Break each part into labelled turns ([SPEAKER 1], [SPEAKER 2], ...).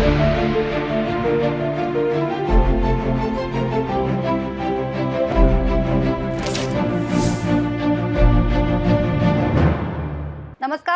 [SPEAKER 1] नमस्कार,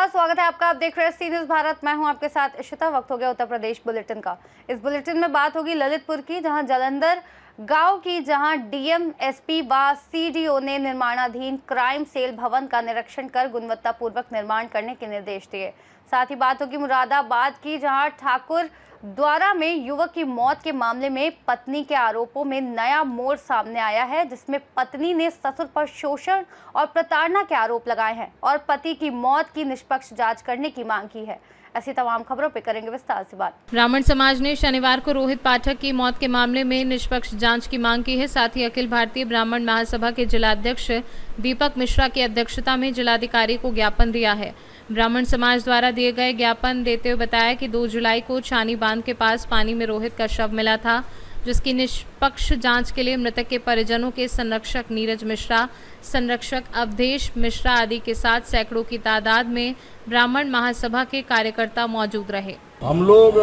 [SPEAKER 1] स्वागत है आपका। आप देख रहे हैं सी न्यूज़ भारत। मैं हूं आपके साथ इशिता। वक्त हो गया उत्तर प्रदेश बुलेटिन का। इस बुलेटिन में बात होगी ललितपुर की, जहां जालंधर गांव की, जहां डीएम, एसपी व सीडीओ ने निर्माणाधीन क्राइम सेल भवन का निरीक्षण कर गुणवत्तापूर्वक निर्माण करने के निर्देश दिए। साथ ही बात होगी मुरादाबाद की, जहां ठाकुर द्वारा में युवक की मौत के मामले में पत्नी के आरोपों में नया मोड़ सामने आया है, जिसमें पत्नी ने ससुर पर शोषण और प्रताड़ना के आरोप लगाए हैं और पति की मौत की निष्पक्ष जांच करने की मांग की है। ऐसी तमाम खबरों पे करेंगे विस्तार से बात।
[SPEAKER 2] ब्राह्मण समाज ने शनिवार को रोहित पाठक की मौत के मामले में निष्पक्ष जांच की मांग की है। साथ ही अखिल भारतीय ब्राह्मण महासभा के जिलाध्यक्ष दीपक मिश्रा की अध्यक्षता में जिलाधिकारी को ज्ञापन दिया है। ब्राह्मण समाज द्वारा दिए गए ज्ञापन देते हुए बताया कि 2 जुलाई को छानी बांध के पास पानी में रोहित का शव मिला था, जिसकी निष्पक्ष जांच के लिए मृतक के परिजनों के संरक्षक नीरज मिश्रा, संरक्षक अवधेश मिश्रा आदि के साथ सैकड़ों की तादाद में ब्राह्मण महासभा के कार्यकर्ता मौजूद रहे।
[SPEAKER 3] हम लोग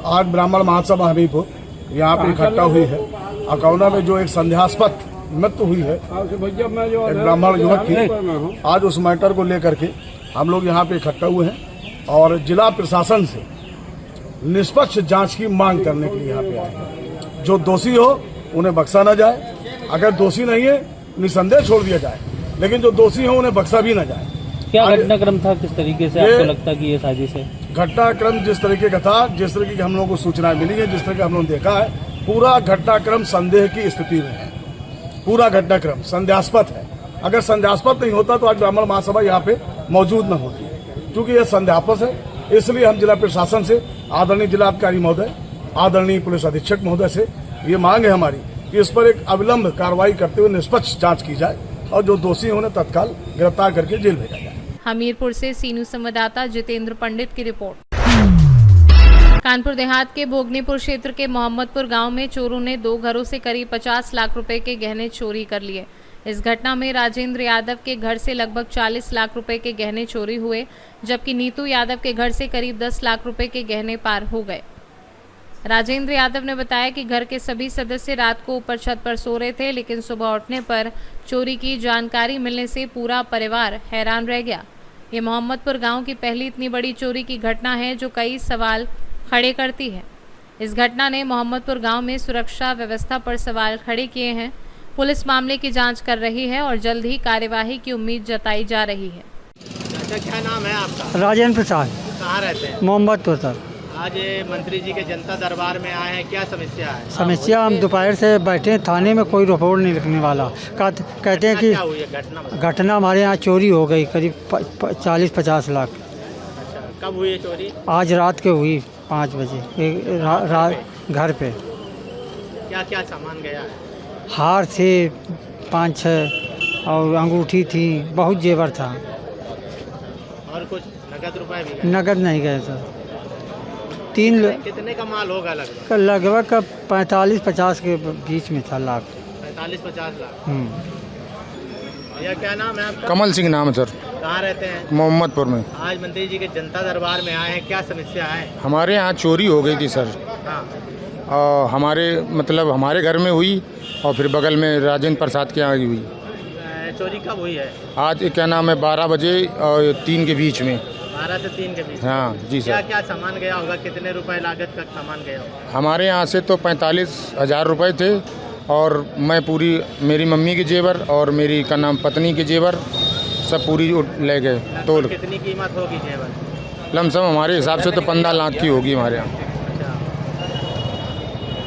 [SPEAKER 3] आज ब्राह्मण महासभा हमीरपुर यहाँ पे इकट्ठा हुई है। अकौना में जो एक संदेहास्पद मृत्यु हुई है एक ब्राह्मण युवक की, आज उस मैटर को लेकर के हम लोग यहाँ पे इकट्ठा हुए हैं और जिला प्रशासन से निष्पक्ष जांच की मांग करने के लिए यहाँ पे आए हैं। जो दोषी हो उन्हें बख्शा न जाए, अगर दोषी नहीं है निसंदेह छोड़ दिया जाए, लेकिन जो दोषी हो उन्हें बख्शा भी न जाए।
[SPEAKER 4] क्या घटनाक्रम था, किस तरीके से आपको लगता है कि ये साजिश है?
[SPEAKER 3] घटनाक्रम जिस तरीके का था, जिस तरीके की हम लोगों को सूचनाएं मिली है, जिस तरह का हम लोगों ने देखा है, पूरा घटनाक्रम संदेह की स्थिति में है। पूरा घटनाक्रम संदेहास्पद है। अगर संदेहास्पद नहीं होता तो आज ब्राह्मण महासभा यहाँ पे मौजूद न होती, क्योंकि यह संदेहास्पद है। इसलिए हम जिला प्रशासन से आदरणीय जिलाधिकारी महोदय, आदरणीय पुलिस अधीक्षक महोदय से ये मांग है हमारी कि इस पर एक अविलंब कार्रवाई करते हुए निष्पक्ष जांच की जाए और जो दोषी हैं उन्हें तत्काल गिरफ्तार करके जेल भेजा जाए।
[SPEAKER 2] हमीरपुर से सी न्यूज़ संवाददाता जितेंद्र पंडित की रिपोर्ट। कानपुर देहात के भोगनीपुर क्षेत्र के मोहम्मदपुर गांव में चोरों ने 2 घरों से करीब 50 लाख रुपए के गहने चोरी कर लिए। इस घटना में राजेंद्र यादव के घर से लगभग 40 लाख रुपए के गहने चोरी हुए, जबकि नीतू यादव के घर से करीब 10 लाख रुपए के गहने पार हो गए। राजेंद्र यादव ने बताया कि घर के सभी सदस्य रात को ऊपर छत पर सो रहे थे, लेकिन सुबह उठने पर चोरी की जानकारी मिलने से पूरा परिवार हैरान रह गया। ये मोहम्मदपुर गांव की पहली इतनी बड़ी चोरी की घटना है जो कई सवाल खड़े करती है। इस घटना ने मोहम्मदपुर गांव में सुरक्षा व्यवस्था पर सवाल खड़े किए हैं। पुलिस मामले की जांच कर रही है और जल्द ही कार्यवाही की उम्मीद जताई जा रही है।
[SPEAKER 5] अच्छा, क्या नाम है आपका?
[SPEAKER 6] राजेंद्र प्रसाद।
[SPEAKER 5] कहाँ रहते हैं?
[SPEAKER 6] मोहम्मदपुर सर।
[SPEAKER 5] आज मंत्री जी के जनता दरबार में आए हैं, क्या समस्या है?
[SPEAKER 6] समस्या, हम दोपहर से बैठे हैं थाने में, कोई रिपोर्ट नहीं लिखने वाला। कहते हैं कि
[SPEAKER 5] क्या हुई है
[SPEAKER 6] घटना हमारे यहाँ चोरी हो गई करीब 40-50 लाख।
[SPEAKER 5] अच्छा, कब हुई है चोरी?
[SPEAKER 6] आज रात के हुई 5 बजे घर पे।
[SPEAKER 5] क्या क्या सामान गया है?
[SPEAKER 6] हार थे 5-6 और अंगूठी थी, बहुत जेवर था।
[SPEAKER 5] और कुछ नगद रुपए भी गए?
[SPEAKER 6] नगद नहीं गए सर।
[SPEAKER 5] कितने का माल होगा लगभग?
[SPEAKER 6] लगभग 45-50 के बीच में था लाख।
[SPEAKER 5] 45-50 लाख। भैया, क्या नाम है आपका?
[SPEAKER 7] कमल सिंह नाम है सर।
[SPEAKER 5] कहाँ रहते हैं?
[SPEAKER 7] मोहम्मदपुर में।
[SPEAKER 5] आज मंत्री जी के जनता दरबार में आए हैं, क्या समस्या है?
[SPEAKER 7] हमारे यहाँ चोरी हो गई थी सर।
[SPEAKER 5] हाँ।
[SPEAKER 7] और हमारे घर में हुई और फिर बगल में राजेंद्र प्रसाद के यहाँ हुई।
[SPEAKER 5] चोरी कब हुई है?
[SPEAKER 7] आज क्या नाम है 12 बजे और 3 के बीच में।
[SPEAKER 5] 12 से 3 के बीच?
[SPEAKER 7] हाँ जी सर।
[SPEAKER 5] क्या क्या सामान गया होगा, कितने रुपए लागत का सामान गया होगा?
[SPEAKER 7] हमारे यहाँ से तो 45,000 रुपये थे और मैं पूरी, मेरी मम्मी के जेवर और मेरी का नाम पत्नी के जेवर सब पूरी ले गए। तो
[SPEAKER 5] कितनी कीमत होगी जेवर?
[SPEAKER 7] लमसम हमारे हिसाब से तो 15 लाख की होगी हमारे यहाँ।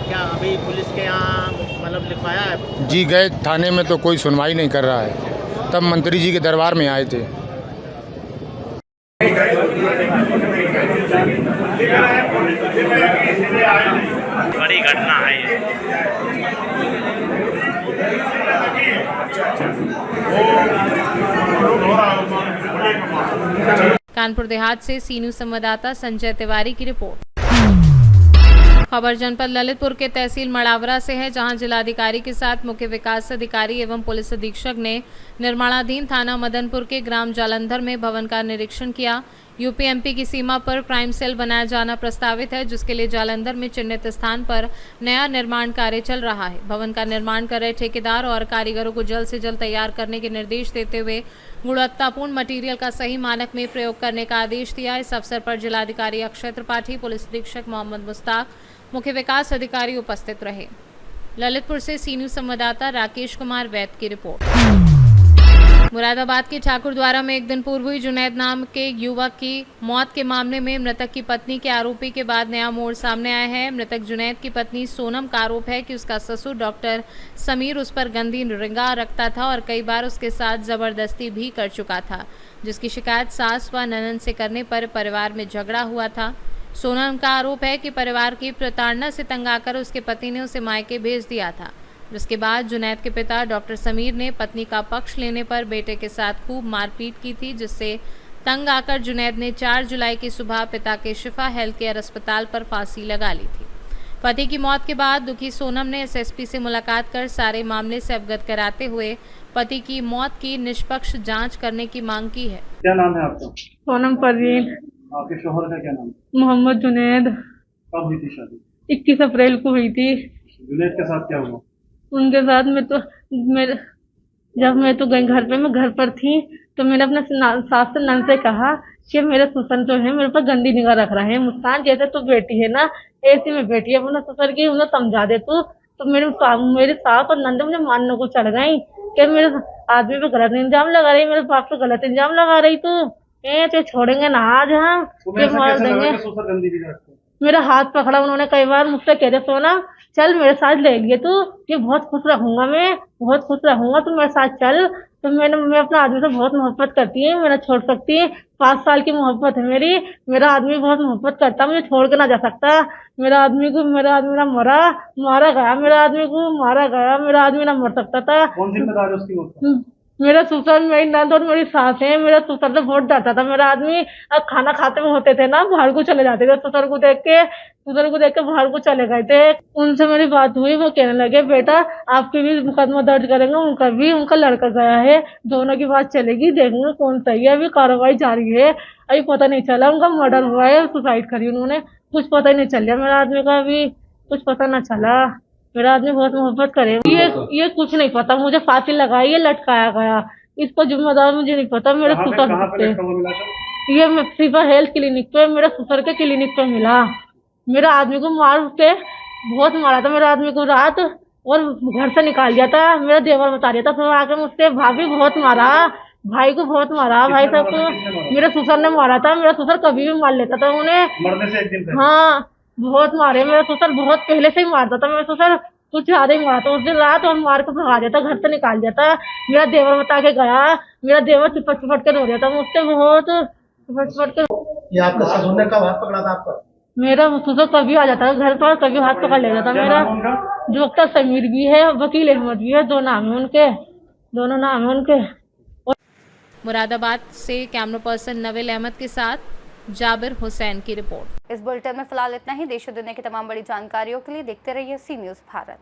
[SPEAKER 5] क्या अभी पुलिस के यहाँ मतलब लिखवाया है?
[SPEAKER 7] जी गए थाने में तो कोई सुनवाई नहीं कर रहा है। तब मंत्री जी के दरबार में आए थे।
[SPEAKER 5] बड़ी घटना है ये।
[SPEAKER 2] कानपुर देहात से सी न्यूज़ संवाददाता संजय तिवारी की रिपोर्ट। खबर जनपद ललितपुर के तहसील मड़ावरा से है, जहां जिलाधिकारी के साथ मुख्य विकास अधिकारी एवं पुलिस अधीक्षक ने निर्माणाधीन थाना मदनपुर के ग्राम जालंधर में भवन का निरीक्षण किया। यूपी-एमपी की सीमा पर क्राइम सेल बनाया जाना प्रस्तावित है, जिसके लिए जालंधर में चिन्हित स्थान पर नया निर्माण कार्य चल रहा है। भवन का निर्माण कर रहे ठेकेदार और कारीगरों को जल्द से जल्द तैयार करने के निर्देश देते हुए गुणवत्तापूर्ण मटेरियल का सही मानक में प्रयोग करने का आदेश दिया। इस अवसर पर जिलाधिकारी अक्षय त्रिपाठी, पुलिस अधीक्षक मोहम्मद मुश्ताक, मुख्य विकास अधिकारी उपस्थित रहे। ललितपुर से सी न्यूज़ संवाददाता राकेश कुमार वैद की रिपोर्ट। मुरादाबाद के ठाकुरद्वारा में एक दिन पूर्व हुई जुनैद नाम के युवक की मौत के मामले में मृतक की पत्नी के आरोपी के बाद नया मोड़ सामने आया है। मृतक जुनैद की पत्नी सोनम का आरोप है कि उसका ससुर डॉक्टर समीर उस पर गंदी निगाह रखता था और कई बार उसके साथ जबरदस्ती भी कर चुका था, जिसकी शिकायत सास व ननद से करने पर परिवार में झगड़ा हुआ था। सोनम का आरोप है कि परिवार की प्रताड़ना से तंग आकर उसके पति ने उसे मायके भेज दिया था, जिसके बाद जुनैद के पिता डॉक्टर समीर ने पत्नी का पक्ष लेने पर बेटे के साथ खूब मारपीट की थी, जिससे तंग आकर जुनैद ने 4 जुलाई की सुबह पिता के शिफा हेल्थ केयर अस्पताल पर फांसी लगा ली थी। पति की मौत के बाद दुखी सोनम ने एसएसपी से मुलाकात कर सारे मामले से अवगत कराते हुए पति की मौत की निष्पक्ष जांच करने की मांग की है।
[SPEAKER 8] क्या नाम है आपका?
[SPEAKER 9] सोनम परवीन।
[SPEAKER 8] आपके शोहर का क्या नाम?
[SPEAKER 9] मोहम्मद जुनैद।
[SPEAKER 8] कब हुई थी शादी?
[SPEAKER 9] 21 अप्रैल को हुई थी।
[SPEAKER 8] जुनैद के साथ क्या हुआ?
[SPEAKER 9] उनके साथ जब मैं तो गई घर पे, मैं घर पर थी तो मैंने अपने सास से नन से कहा कि मेरे ससुर जो है मेरे पर गंदी निगाह रख रहा है। मुस्कान जैसे तू बेटी है ना, ऐसी में बेटी है, अपने ससुर की उन्हें समझा दे तू। तो मेरे सास और नंदे मुझे मानने को चढ़ गई कि मेरे आदमी पे गलत इल्जाम लगा रही, मेरे बाप पे गलत इल्जाम लगा रही। तो छोड़ेंगे ना आज हम, मार देंगे। मेरा हाथ पकड़ा उन्होंने, कई बार मुझसे कह रहे सोना चल मेरे साथ ले लिए तू, ये बहुत खुश रहूंगा, मैं बहुत खुश रहूंगा, तू मेरे साथ चल। तो मैं अपने आदमी से बहुत मोहब्बत करती है, मेरा छोड़ सकती है, 5 साल की मोहब्बत है मेरी। मेरा आदमी बहुत मोहब्बत करता, मुझे छोड़ के ना जा सकता। मेरा आदमी ना मारा गया, मेरा आदमी को मारा गया, मेरा आदमी ना मर सकता था।
[SPEAKER 8] कौन जिम्मेदार है उसकी मौत?
[SPEAKER 9] मेरा ससुर, मेरी नंद और मेरी सास है। मेरा ससुर से बहुत डरता था मेरा आदमी। अब खाना खाते में होते थे ना, बाहर को चले जाते थे, ससुर को देख के बाहर को चले गए थे। उनसे मेरी बात हुई, वो कहने लगे बेटा आपके भी मुकदमा दर्ज करेंगे, उनका लड़का गया है, दोनों की बात चलेगी, देखेंगे कौन सही है। अभी कार्रवाई जारी है, अभी पता नहीं चला उनका मर्डर हुआ है, सुसाइड करी उन्होंने, कुछ पता ही नहीं चल रहा मेरा आदमी का, अभी कुछ पता ना चला। मेरा आदमी बहुत मोहब्बत करे। ये कुछ नहीं पता, मुझे फांसी लगाई, ये लटकाया गया, इसको जिम्मेदार मुझे नहीं पता। मेरे ससुर ये सिफा हेल्थ क्लिनिक पे, मेरे ससुर के क्लिनिक पे मिला। मेरा आदमी को मार के बहुत मारा था मेरा आदमी को रात, और घर से निकाल दिया था। मेरा देवर बता दिया था, फिर आके मुझसे भाभी बहुत मारा, भाई को बहुत मारा, भाई साहब को मेरे ससुर ने मारा था। मेरा ससुर कभी भी मार लेता था उन्हें,
[SPEAKER 8] मरने से एक दिन पहले।
[SPEAKER 9] हाँ बहुत मारे, मेरा ससुर बहुत पहले से ही मारता था। मेरा ससुर कुछ ज्यादा ही मारा था उस दिन रात, और मार के भगा देता, घर से निकाल दिया था। मेरा देवर बता के गया, मेरा देवर चिपट के रो दिया था मुझसे, बहुत चिपट के।
[SPEAKER 8] ये आपका ससुर ने कब हाथ पकड़ा था आपका?
[SPEAKER 9] मेरा ससुर कभी आ जाता घर पर, कभी हाथ पकड़ ले जाता मेरा। डॉक्टर समीर भी है, वकील अहमद भी है, दोनों नाम है उनके।
[SPEAKER 2] मुरादाबाद से कैमरा पर्सन नवील अहमद के साथ जाबिर हुसैन की रिपोर्ट।
[SPEAKER 1] इस बुलेटिन में फिलहाल इतना ही। देश और दुनिया की तमाम बड़ी जानकारियों के लिए देखते रहिए सी न्यूज़ भारत।